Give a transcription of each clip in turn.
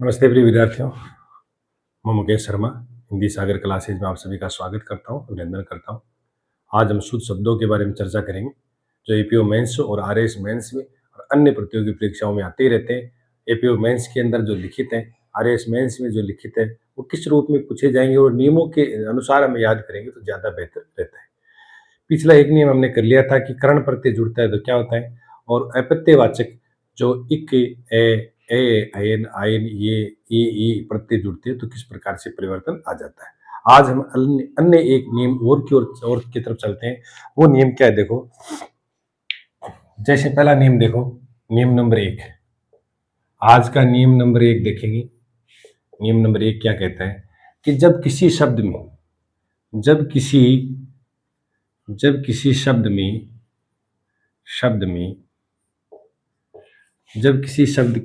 नमस्ते प्रिय विद्यार्थियों। मैं मुकेश शर्मा हिंदी सागर क्लासेज में आप सभी का स्वागत करता हूँ, अभिनंदन करता हूँ। आज हम शुद्ध शब्दों के बारे में चर्चा करेंगे जो एपीओ मेंस और आरएस मेंस में और अन्य प्रतियोगी परीक्षाओं में आते ही रहते हैं। एपीओ मेंस के अंदर जो लिखित है, आरएस मेंस में जो लिखित है, वो किस रूप में पूछे जाएंगे और नियमों के अनुसार हम याद करेंगे तो ज़्यादा बेहतर रहता है। पिछला एक नियम हमने कर लिया था कि कर्ण प्रत्यय जुड़ता है तो क्या होता है, और अप्रत्ययवाचक जो इक, ए, अयन, आयन, ये, ई प्रत्यय जुड़ते हैं तो किस प्रकार से परिवर्तन आ जाता है। आज हम अन्य एक नियम और की तरफ चलते हैं। वो नियम क्या है देखो। जैसे पहला नियम देखो, नियम नंबर 1। आज का नियम नंबर 1 देखेंगे। नियम नंबर 1 क्या कहता है कि जब किसी शब्द में जब किसी शब्द में जब किसी शब्द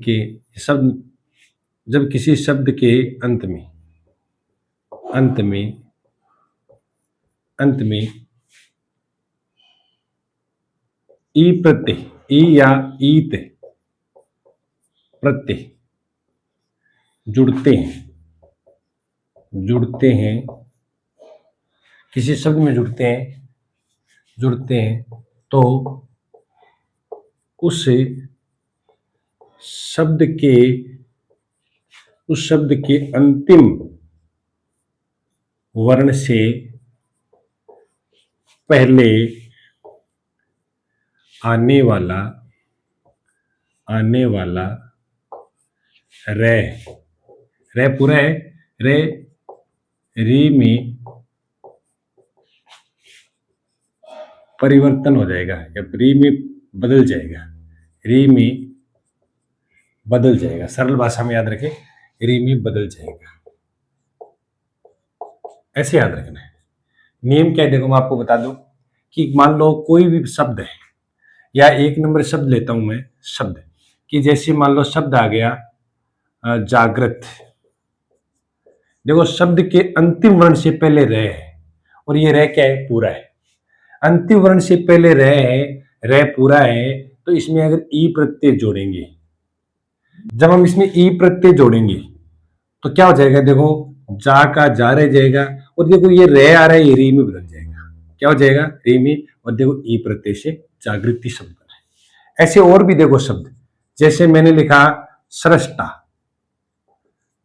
के अंत में ई प्रत्यय, ई या ईत प्रत्यय जुड़ते हैं, किसी शब्द में जुड़ते हैं तो उस शब्द के अंतिम वर्ण से पहले आने वाला रे पूरा है, री में परिवर्तन हो जाएगा या री में बदल जाएगा। सरल भाषा में याद रखें, री में बदल जाएगा, ऐसे याद रखना है। नियम क्या है देखो, मैं आपको बता दूं कि मान लो कोई भी शब्द है या एक नंबर शब्द लेता हूं मैं, शब्द कि जैसे मान लो शब्द आ गया जागृत। देखो शब्द के अंतिम वर्ण से पहले रह है और ये रह क्या है, पूरा है। अंतिम वर्ण से पहले रह पूरा है तो इसमें अगर ई प्रत्यय जोड़ेंगे, जब हम इसमें ई प्रत्यय जोड़ेंगे तो क्या हो जाएगा, देखो जा का जा रह जाएगा और देखो ये रह आ रहा है, ये री में बदल जाएगा। क्या हो जाएगा, री में, और देखो ई प्रत्यय से जागृति शब्द बना है। ऐसे और भी देखो शब्द, जैसे मैंने लिखा सृष्टा।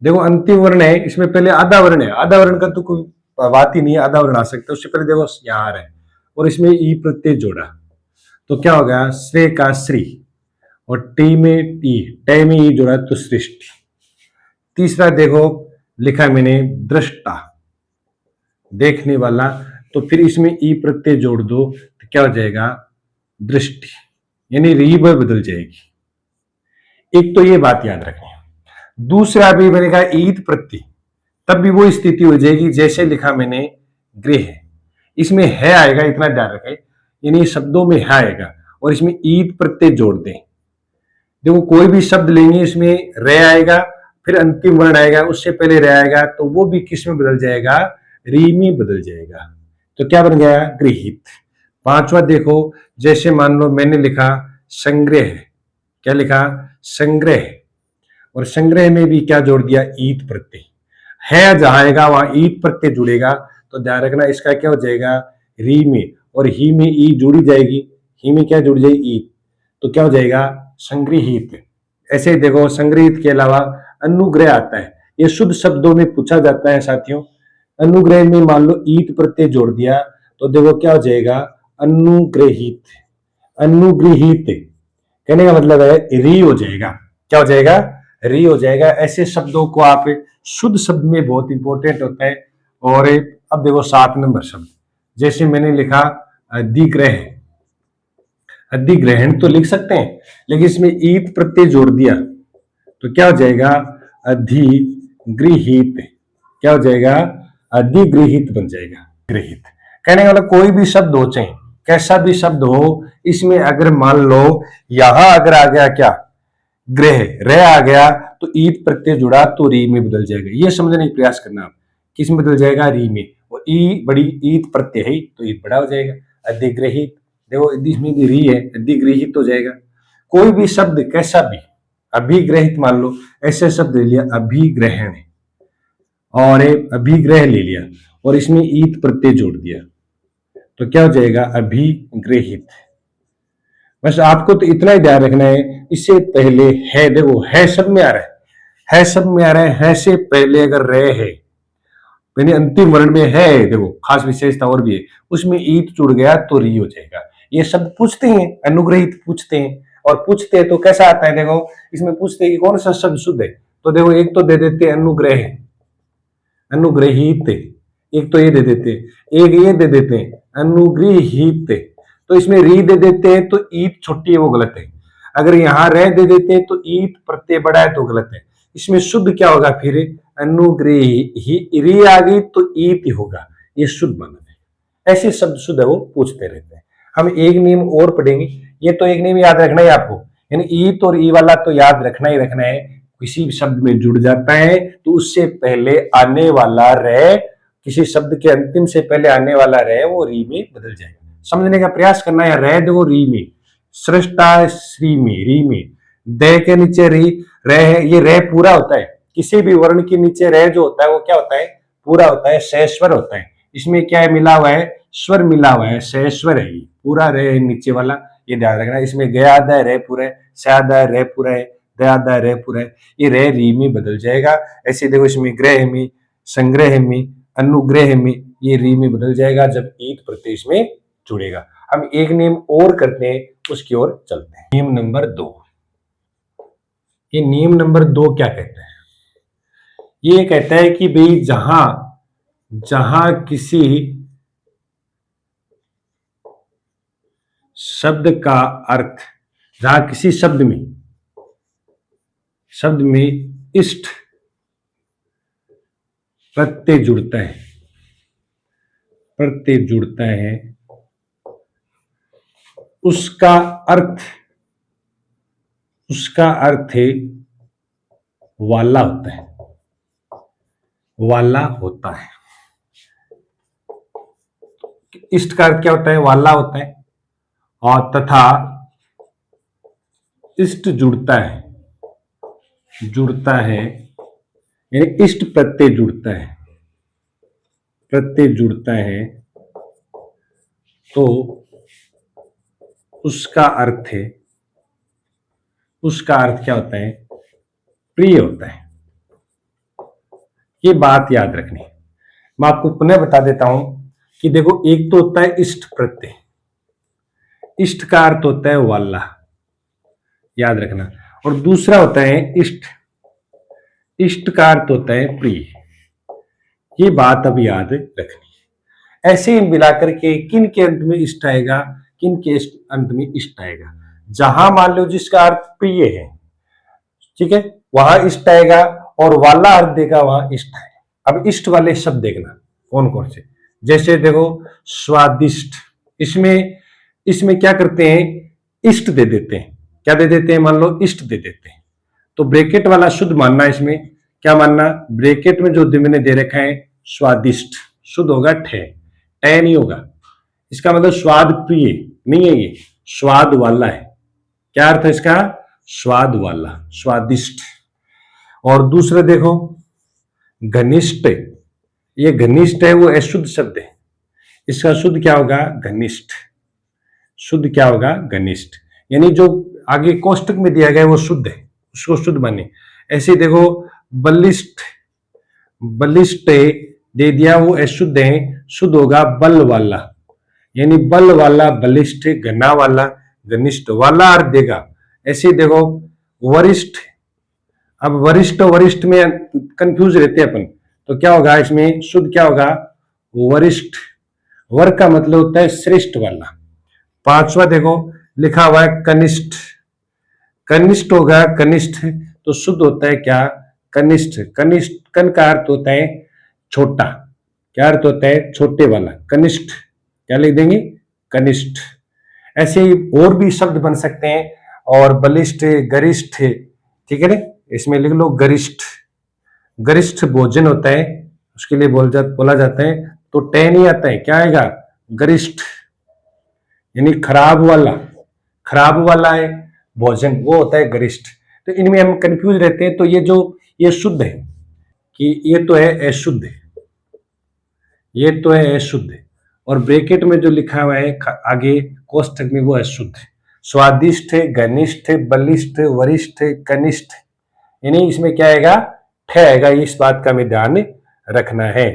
देखो अंतिम वर्ण है, इसमें पहले आधा वर्ण है, आधा वर्ण का तो कोई बात ही नहीं है, आधा वर्ण आ सकता है। उससे पहले देखो यहाँ आ रहा है और इसमें ई प्रत्यय जोड़ा तो क्या हो गया, श्रे का श्री, और टी में ई, टे में ई जोड़ा तो सृष्टि। तीसरा देखो लिखा मैंने दृष्टा, देखने वाला, तो फिर इसमें ई प्रत्यय जोड़ दो तो क्या हो जाएगा, दृष्टि, यानी री बदल जाएगी। एक तो ये बात याद रखें। दूसरा भी मैंने कहा ईद प्रत्यय, तब भी वो स्थिति हो जाएगी जैसे लिखा मैंने गृह, इसमें है आएगा, इतना ध्यान रखें, यानी शब्दों में है आएगा और इसमें ईद प्रत्यय जोड़ दें। देखो कोई भी शब्द लेंगे इसमें रह आएगा, फिर अंतिम वर्ण आएगा, उससे पहले रह आएगा तो वो भी किस में बदल जाएगा, री में बदल जाएगा। तो क्या बन गया, गृहित। पांचवा देखो, जैसे मान लो मैंने लिखा संग्रह, क्या लिखा, संग्रह, और संग्रह में भी क्या जोड़ दिया, ईद प्रत्यय। है जहां आएगा वहां ईद प्रत्यय जुड़ेगा तो ध्यान रखना इसका क्या हो जाएगा, री में, और ही में ई जुड़ी जाएगी, ही में क्या जुड़ जाएगी, ईद, तो क्या हो जाएगा, संग्रहित। ऐसे ही देखो संग्रहित के अलावा अनुग्रह आता है, ये शुद्ध शब्दों में पूछा जाता है साथियों। अनुग्रह में मान लो ईद प्रत्यय जोड़ दिया तो देखो क्या हो जाएगा, अनुग्रहित। अनुग्रहित कहने का मतलब है री हो जाएगा, क्या हो जाएगा, री हो जाएगा। ऐसे शब्दों को आप शुद्ध शब्द में बहुत इंपॉर्टेंट होता है। और अब देखो 7 नंबर शब्द, जैसे मैंने लिखा अधिग्रह, अधिग्रहण तो लिख सकते हैं लेकिन इसमें ईद प्रत्यय जोड़ दिया तो क्या हो जाएगा, अधिगृहित। क्या हो जाएगा, अधिगृहित बन जाएगा, गृहित। कहने का मतलब कोई भी शब्द हो, चाहे कैसा भी शब्द हो, इसमें अगर मान लो यहां अगर आ गया क्या, ग्रह, रह आ गया तो ईद प्रत्यय जुड़ा तो री में बदल जाएगा। ये समझने का प्रयास करना आप, किस में बदल जाएगा, री में, और ई बड़ी ईद प्रत्यय है तो ईद बड़ा हो जाएगा, अधिग्रहित। देखो इसमें भी री है, अधिग्रहित हो जाएगा। कोई भी शब्द कैसा भी अभिग्रहित मान लो, ऐसे शब्द ले लिया, अभिग्रहण और एक अभिग्रह ले लिया और इसमें ईत प्रत्यय जोड़ दिया तो क्या हो जाएगा, अभिग्रहित। बस आपको तो इतना ही ध्यान रखना है, इससे पहले है, देखो है शब्द में आ रहा है शब्द में आ रहा है से पहले अगर रह है यानी अंतिम वर्ण में है, देखो खास विशेषता और भी है, उसमें ईत जुड़ गया तो री हो जाएगा। ये शब्द पूछते हैं, अनुग्रहित पूछते हैं, और पूछते हैं तो कैसा आता है, देखो इसमें पूछते हैं कि कौन सा शब्द शुद्ध है, तो देखो एक तो दे देते हैं अनुग्रह, अनुग्रहित, एक तो ये दे देते हैं, एक ये दे देते हैं अनुग्रहित, तो इसमें री दे देते हैं तो ईत छोटी है वो गलत है। अगर यहाँ रह दे देते हैं तो ईत प्रत्यय बड़ा है तो गलत है। इसमें शुद्ध क्या होगा, फिर अनुग्रही, री आ गई तो ईत होगा, ये शुद्ध बना है। ऐसे शब्द शुद्ध है वो पूछते रहते हैं। हम एक नियम और पढ़ेंगे, ये तो एक नियम याद रखना है आपको, यानी ईत और ई वाला तो याद रखना ही रखना है। किसी भी शब्द में जुड़ जाता है तो उससे पहले आने वाला रह, किसी शब्द के अंतिम से पहले आने वाला रह वो री में बदल जाएगा। समझने का प्रयास करना है, रह देखो री में, सृष्टा श्री में, री में, दे के नीचे री रह, ये रह पूरा होता है, किसी भी वर्ण के नीचे रह जो होता है वो क्या होता है, पूरा होता है, सहस्वर होता है। इसमें क्या है, मिला हुआ है, स्वर मिला हुआ है, सहस्वर है, पूरा रह नीचे वाला, ये ध्यान रखना। इसमें गया आधा रह पूरा है, सदा रह पूरा है, दयादा रह पूरा है, ये रह री में बदल जाएगा। ऐसे देखो इसमें ग्रह में, संग्रह में, अनुग्रह में, ये री में बदल जाएगा जब ईत प्रत्यय में जुड़ेगा। हम एक नियम और करते हैं, उसकी ओर चलते हैं। नियम नंबर 2, ये नियम नंबर 2 क्या कहता है, ये कहता है कि भाई जहां जहां किसी शब्द का अर्थ, जहां किसी शब्द में इष्ट प्रत्यय जुड़ता है, उसका अर्थ है वाला होता है। इष्ट का अर्थ क्या होता है, वाला होता है, और तथा इष्ट जुड़ता है यानी इष्ट प्रत्यय जुड़ता है तो उसका अर्थ क्या होता है, प्रिय होता है। ये बात याद रखनी है। मैं आपको पुनः बता देता हूं कि देखो एक तो होता है इष्ट प्रत्यय, इष्ट का अर्थ होता है वाला, याद रखना, और दूसरा होता है इष्ट का अर्थ होता है प्रिय। ये बात अब याद रखनी है। ऐसे ही मिलाकर के किन के अंत में इष्ट आएगा, किन के अंत में इष्ट आएगा, जहां मान लो जिसका अर्थ प्रिय है, ठीक है, वहां इष्ट आएगा, और वाला अर्थ देगा वहां इष्ट आएगा। अब इष्ट वाले शब्द देखना कौन कौन से, जैसे देखो स्वादिष्ट, इसमें क्या करते हैं, इष्ट दे देते हैं, क्या दे देते हैं, मान लो इष्ट दे देते हैं, तो ब्रैकेट वाला शुद्ध मानना, इसमें क्या मानना, ब्रैकेट में जो मैंने दे रखा है स्वादिष्ट, शुद्ध होगा ठे नहीं होगा, इसका मतलब स्वाद प्रिय नहीं है, ये स्वाद वाला है। क्या अर्थ है इसका, स्वाद वाला, स्वादिष्ट। और दूसरा देखो घनिष्ठ, ये घनिष्ठ है वो अशुद्ध शब्द है, इसका शुद्ध क्या होगा, घनिष्ठ, शुद्ध क्या होगा, घनिष्ठ, यानी जो आगे कोष्टक में दिया गया है वो शुद्ध है, उसको शुद्ध माने। ऐसे देखो बलिष्ठ दे दिया, वो अशुद्ध है, शुद्ध होगा बल वाला, यानी बल वाला, बलिष्ठ, घना वाला, घनिष्ठ, वाला अर्थ देगा। ऐसे देखो वरिष्ठ, अब वरिष्ठ में कंफ्यूज रहते हैं अपन, तो क्या होगा इसमें शुद्ध क्या होगा, वरिष्ठ, वर का मतलब होता है श्रेष्ठ वाला। पांचवा देखो लिखा हुआ है कनिष्ठ, कनिष्ठ होगा, कनिष्ठ तो शुद्ध होता है क्या, कनिष्ठ, कन का अर्थ होता है छोटा, क्या अर्थ होता है, छोटे वाला, कनिष्ठ, क्या लिख देंगे, कनिष्ठ। ऐसे ही और भी शब्द बन सकते हैं, और बलिष्ठ, गरिष्ठ, ठीक है ना, इसमें लिख लो गरिष्ठ, गरिष्ठ भोजन होता है, उसके लिए बोला जाता है, तो टे नहीं आता है, क्या आएगा, गरिष्ठ, यानी खराब वाला है भोजन, वो होता है गरिष्ठ। तो इनमें हम कंफ्यूज रहते हैं। तो ये शुद्ध है कि ये तो है अशुद्ध, ये तो है अशुद्ध, और ब्रैकेट में जो लिखा हुआ है आगे कोष्ठक में वो अशुद्ध। स्वादिष्ट है, घनिष्ठ है, बलिष्ठ है, वरिष्ठ है, कनिष्ठ, यानी इसमें क्या आएगा, ठ आएगा। इस बात का हमें ध्यान रखना है।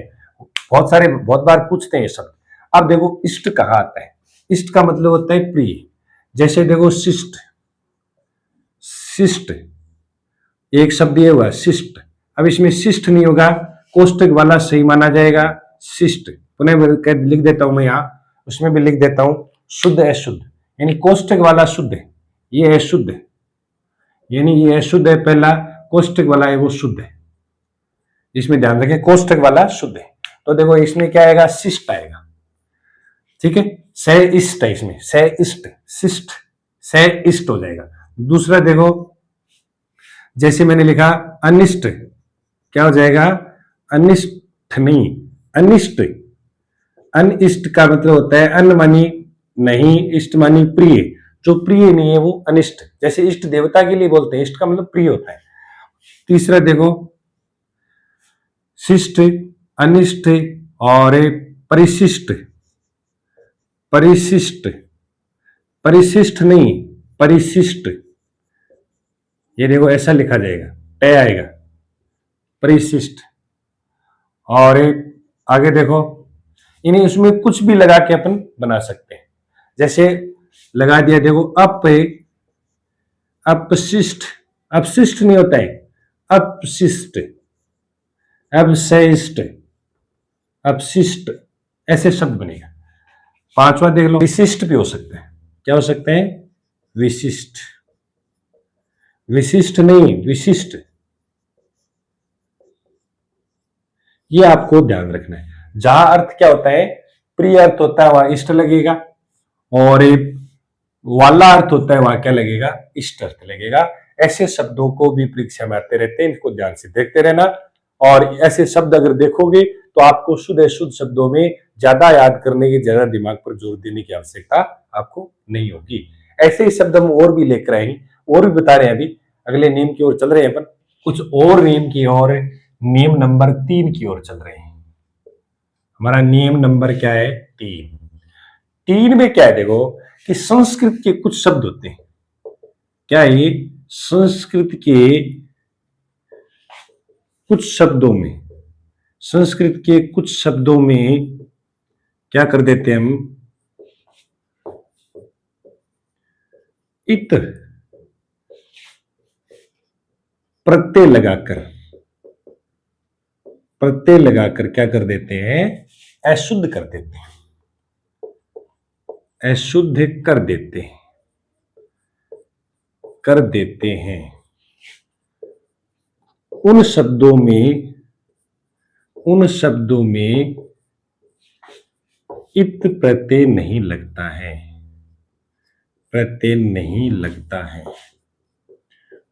बहुत बार पूछते हैं ये शब्द। अब देखो इष्ट कहाँ आता है। इष्ट का मतलब होता है प्रिय। जैसे देखो शिष्ट, शिष्ट एक शब्द ये हुआ शिष्ट। अब इसमें शिष्ट नहीं होगा, कोष्टक वाला सही माना जाएगा शिष्ट। पुनः लिख देता हूं मैं यहाँ, उसमें भी लिख देता हूं शुद्ध अशुद्ध, यानी कोष्टक वाला शुद्ध है, ये अशुद्ध है, यानी ये अशुद्ध है पहला, कोष्टक वाला है वो शुद्ध है। इसमें ध्यान रखें कोष्टक वाला शुद्ध है। तो देखो इसमें क्या आएगा, शिष्ट आएगा, ठीक है। स इष्ट है, इसमें स इष्ट, शिष्ट स इष्ट हो जाएगा। दूसरा देखो, जैसे मैंने लिखा अनिष्ट, क्या हो जाएगा, अनिष्ट नहीं, अनिष्ट। अनिष्ट का मतलब होता है अन्न मानी नहीं, इष्ट मानी प्रिय। जो प्रिय नहीं है वो अनिष्ट। जैसे इष्ट देवता के लिए बोलते हैं, इष्ट का मतलब प्रिय होता है। तीसरा देखो शिष्ट, अनिष्ट और परिशिष्ट। परिशिष्ट, परिशिष्ट नहीं, परिशिष्ट, ये देखो ऐसा लिखा जाएगा, ट आएगा, परिशिष्ट। और आगे देखो, इन्हें उसमें कुछ भी लगा के अपन बना सकते हैं। जैसे लगा दिया देखो अपशिष्ट, अपशिष्ट नहीं होता है, अपशिष्ट, अपशिष्ट, अपशिष्ट, ऐसे शब्द बनेगा। पांचवा देख लो, विशिष्ट भी हो सकता है। क्या हो सकते हैं, विशिष्ट, विशिष्ट नहीं विशिष्ट, ये आपको ध्यान रखना है। जहां अर्थ क्या होता है, प्रिय अर्थ होता है वहां इष्ट लगेगा, और वाला अर्थ होता है वहां क्या लगेगा, इष्ट अर्थ लगेगा। ऐसे शब्दों को भी परीक्षा में आते रहते हैं, इनको ध्यान से देखते रहना। और ऐसे शब्द अगर देखोगे तो आपको शुद्ध अशुद्ध शब्दों में ज्यादा याद करने की, ज्यादा दिमाग पर जोर देने की आवश्यकता आपको नहीं होगी। ऐसे ही शब्द हम और भी लेकर आएंगे, और भी बता रहे हैं। अभी अगले नियम की ओर चल रहे हैं अपन, कुछ और नियम की ओर, नियम नंबर 3 की ओर चल रहे हैं। हमारा नियम नंबर क्या है, 3। 3 में क्या है देखो, कि संस्कृत के कुछ शब्द होते हैं। क्या ये संस्कृत के कुछ शब्दों में, संस्कृत के कुछ शब्दों में क्या कर देते हैं हम, इत प्रत्यय लगाकर, प्रत्यय लगाकर क्या कर देते हैं, अशुद्ध कर देते हैं, अशुद्ध कर देते हैं, कर देते हैं। उन शब्दों में, उन शब्दों में इत प्रत्यय नहीं लगता है, प्रत्यय नहीं लगता है।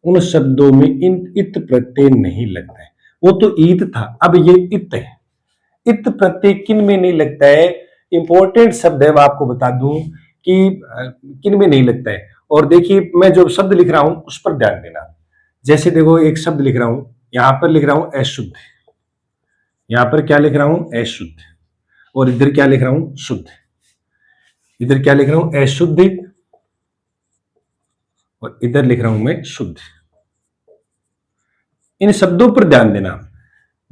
उन शब्दों में इत प्रत्यय नहीं लगता है। वो तो ईद था, अब ये इत है। इत प्रत्यय किन में नहीं लगता है, इंपॉर्टेंट शब्द है, मैं आपको बता दूं कि किन में नहीं लगता है। और देखिए मैं जो शब्द लिख रहा हूं उस पर ध्यान देना। जैसे देखो एक शब्द लिख रहा हूं, यहां पर लिख रहा हूं अशुद्ध, यहां पर क्या लिख रहा हूं अशुद्ध, और इधर क्या लिख रहा हूं शुद्ध, इधर क्या लिख रहा हूं अशुद्ध, और इधर लिख रहा हूं मैं शुद्ध। इन शब्दों पर ध्यान देना।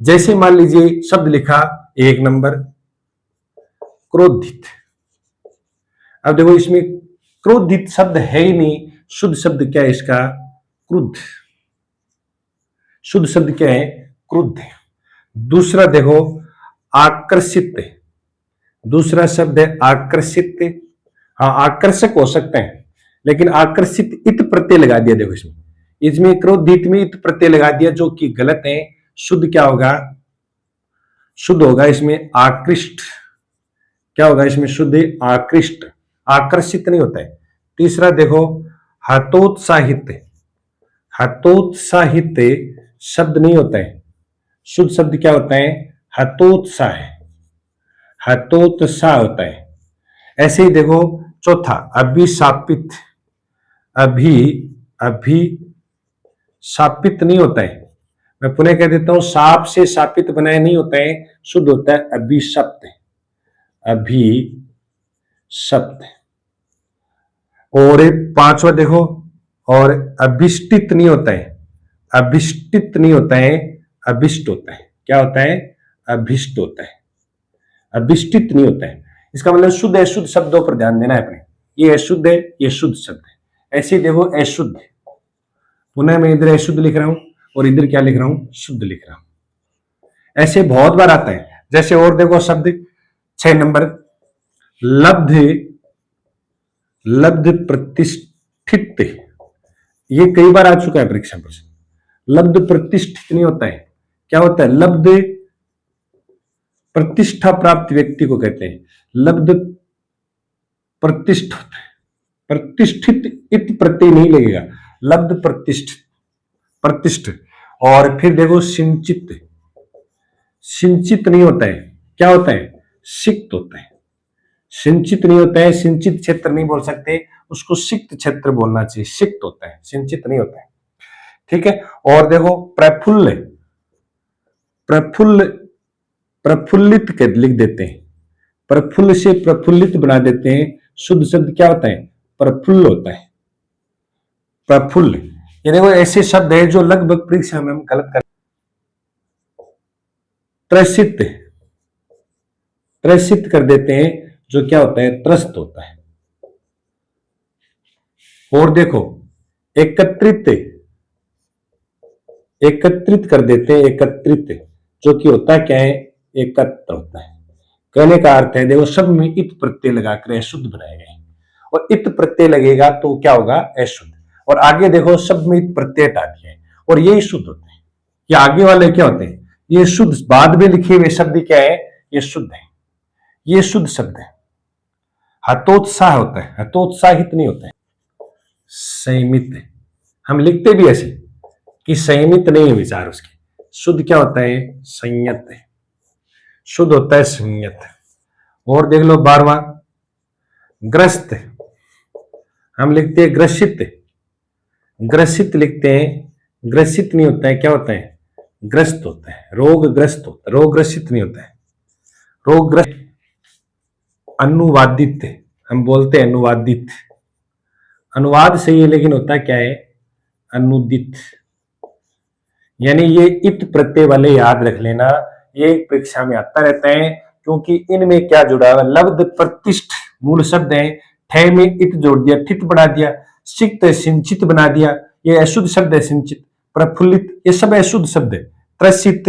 जैसे मान लीजिए शब्द लिखा 1 नंबर क्रोधित। अब देखो इसमें क्रोधित शब्द है ही नहीं, शुद्ध शब्द क्या है इसका, क्रुद्ध। शुद्ध शब्द क्या है, क्रुद्ध। दूसरा देखो आकर्षित, दूसरा शब्द है आकर्षित। हाँ आकर्षक हो सकते हैं, लेकिन आकर्षित इत प्रत्यय लगा दिया। देखो इसमें, इसमें क्रोधित में इत प्रत्यय लगा दिया, जो कि गलत है। शुद्ध क्या होगा, शुद्ध होगा इसमें आकृष्ट। क्या होगा इसमें, शुद्ध आकृष्ट, आकर्षित नहीं होता है। तीसरा देखो हतोत्साहित, हतोत्साहित शब्द नहीं होता है, शुद्ध शब्द क्या होता है, हतोत्साह, हतोत्साह होता है। ऐसे ही देखो चौथा अभिशापित, अभी, अभी शापित नहीं होता है। मैं पुनः कह देता हूं, साप से शापित बनाए नहीं होता है, शुद्ध होता है अभिशप्त। अभिशप्त। और एक पांचवा देखो, और अभिष्टित नहीं होता है, अभिष्टित नहीं होता है, अभिष्ट होता है। क्या होता है? अभिष्ट होता है, अभिष्टित नहीं होता है। इसका मतलब शुद्ध अशुद्ध शब्दों पर ध्यान देना है अपने। ये अशुद्ध है, ये शुद्ध शब्द है। ऐसे देखो अशुद्ध, पुनः मैं इधर अशुद्ध लिख रहा हूं और इधर क्या लिख रहा हूं? शुद्ध लिख रहा हूं। ऐसे बहुत बार आता है। जैसे और देखो शब्द 6 नंबर, लब्ध, लब्ध प्रतिष्ठित। ये कई बार आ चुका है परीक्षा प्रश्न। लब्ध प्रतिष्ठित नहीं होता है। क्या होता है? लब्ध प्रतिष्ठा प्राप्त व्यक्ति को कहते हैं। लब्ध प्रतिष्ठित, प्रतिष्ठित इत प्रत्यय नहीं लगेगा, लब्ध प्रतिष्ठित, प्रतिष्ठित। और फिर देखो सिंचित, सिंचित नहीं होता है। क्या होता है? सिक्त होता है। सिंचित नहीं होता है, सिंचित क्षेत्र नहीं बोल सकते, उसको सिक्त क्षेत्र बोलना चाहिए। सिक्त होता है, सिंचित नहीं होता है। ठीक है। और देखो प्रफुल्ल, प्रफुल्ल, प्रफुल्लित कर लिख देते हैं, प्रफुल्ल से प्रफुल्लित बना देते हैं। शुद्ध शब्द क्या होता है? प्रफुल्ल होता है, प्रफुल्ल। ये देखो ऐसे शब्द है जो लगभग परीक्षा में हम गलत कर। त्रसित, त्रसित कर देते हैं, जो क्या होता है? त्रस्त होता है। और देखो एकत्रित, एकत्रित कर देते हैं, एकत्रित, जो कि होता क्या है? एकत्र होता है। कहने का अर्थ है, देखो शब्द में इत प्रत्यय लगाकर अशुद्ध बनाए गए, और इत प्रत्यय लगेगा तो क्या होगा? अशुद्ध। और आगे देखो शब्द में इत प्रत्यय हटा दिया है, और यही शुद्ध होते हैं। ये आगे वाले क्या होते हैं? ये शुद्ध, बाद में लिखे हुए शब्द क्या है? ये शुद्ध है, ये शुद्ध शब्द है। हतोत्साह होता है, हतोत्साहित नहीं होता है। संयमित, हम लिखते भी ऐसे कि संयमित नहीं है विचार उसके। शुद्ध क्या होता है? संयत है, शुद्ध होता है संयत। और देख लो 12वां, ग्रस्त, हम लिखते हैं ग्रसित, ग्रसित लिखते हैं, ग्रसित नहीं होता है। क्या होता है? ग्रस्त होता है, रोगग्रस्त होता है, रोग ग्रसित नहीं होता है, रोगग्रस्त। अनुवादित, हम बोलते हैं अनुवादित, अनुवाद सही है लेकिन होता क्या है? अनुदित। यानी ये इत प्रत्यय वाले याद रख लेना, ये परीक्षा में आता रहता है, क्योंकि इनमें क्या जुड़ा हुआ? लब्ध प्रतिष्ठ मूल शब्द है, ठे में इत जोड़ दिया, ठित बढ़ा दिया, सिक्त सिंचित बना दिया, ये अशुद्ध शब्द है सिंचित। प्रफुल्लित, ये सब अशुद्ध शब्द है। त्रसित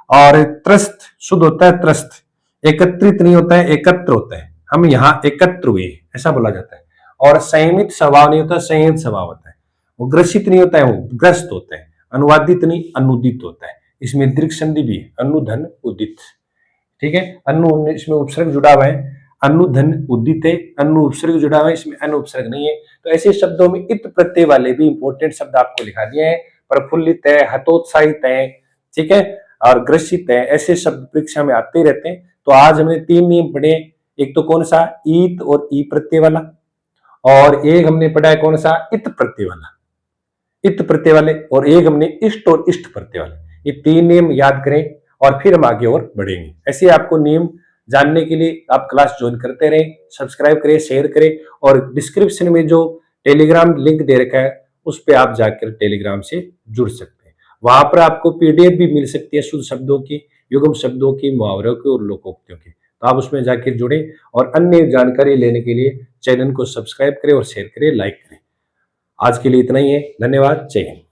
और त्रस्त, शुद्ध होता है त्रस्त। एकत्रित नहीं होता है, एकत्र होता है। हम यहाँ एकत्र हुए ऐसा बोला जाता है। और संयमित स्वभाव नहीं होता, संयत स्वभाव होता है। वो ग्रसित नहीं होता है, वो ग्रस्त होता है। अनुवादित नहीं, अनुदित होता है। इसमें दीर्घ संधि भी है, अनुधन उदित। ठीक है। अनु, इसमें उपसर्ग जुड़ा हुआ है, अनुधन उदित है, अनु उपसर्ग जुड़ा हुआ है, इसमें अनु उपसर्ग नहीं है। तो ऐसे शब्दों में इत प्रत्यय वाले भी इंपॉर्टेंट शब्द आपको लिखा दिए हैं। प्रफुल्लित है, हतोत्साहित है, ठीक है, और ग्रसित है, ऐसे शब्द परीक्षा में आते रहते हैं। तो आज हमने 3 नियम पढ़े। एक तो कौन सा? ईत और ई प्रत्यय वाला, और एक हमने पढ़ा है कौन सा? इत प्रत्यय वाला, इत प्रत्यय वाले, और एक हमने इष्ट और इष्ट प्रत्यय वाले। ये 3 नियम याद करें और फिर हम आगे और बढ़ेंगे। ऐसे आपको नियम जानने के लिए आप क्लास ज्वाइन करते रहें, सब्सक्राइब करें, शेयर करें, और डिस्क्रिप्शन में जो टेलीग्राम लिंक दे रखा है उस पर आप जाकर टेलीग्राम से जुड़ सकते हैं। वहां पर आपको पीडीएफ भी मिल सकती है शुद्ध शब्दों की, युग्म शब्दों की, मुहावरों की और लोकोक्तियों की। तो आप उसमें जाकर जुड़े, और अन्य जानकारी लेने के लिए चैनल को सब्सक्राइब करें और शेयर करें, लाइक करें। आज के लिए इतना ही है। धन्यवाद। जय हिंद।